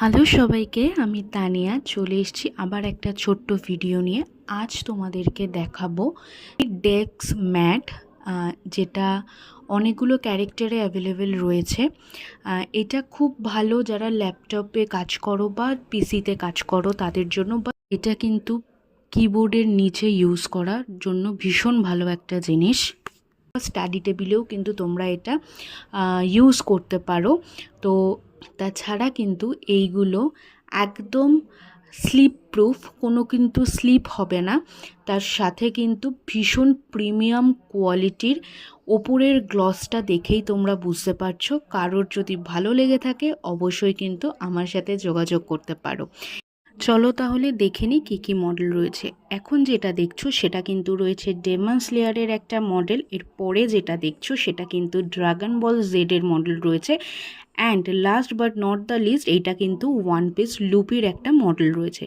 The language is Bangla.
হ্যালো সবাইকে, আমি তানিয়া চলে এসেছি আবার একটা ছোট্ট ভিডিও নিয়ে। আজ তোমাদেরকে দেখাবো ডেস্ক ম্যাট, যেটা অনেকগুলো ক্যারেক্টারে অ্যাভেলেবেল রয়েছে। এটা খুব ভালো যারা ল্যাপটপে কাজ করো বা পিসিতে কাজ করো তাদের জন্য, বা এটা কিন্তু কিবোর্ডের নিচে ইউজ করার জন্য ভীষণ ভালো একটা জিনিস। স্টাডি টেবিলেও কিন্তু তোমরা এটা ইউজ করতে পারো। তো তাছাড়া কিন্তু এইগুলো একদম স্লিপ প্রুফ, কোনো কিন্তু স্লিপ হবে না। তার সাথে কিন্তু ভীষণ প্রিমিয়াম কোয়ালিটির, ওপরের গ্লসটা দেখেই তোমরা বুঝতে পারছো। কারোর যদি ভালো লেগে থাকে অবশ্যই কিন্তু আমার সাথে যোগাযোগ করতে পারো। চলো তাহলে দেখে নিই কী কী মডেল রয়েছে। এখন যেটা দেখছো সেটা কিন্তু রয়েছে ডেমন স্লেয়ারের একটা মডেল। এরপরে যেটা দেখছো সেটা কিন্তু ড্রাগন বল জেডের মডেল রয়েছে। And last but not the least, এইটা কিন্তু ওয়ান পিস লুপির একটা মডেল রয়েছে।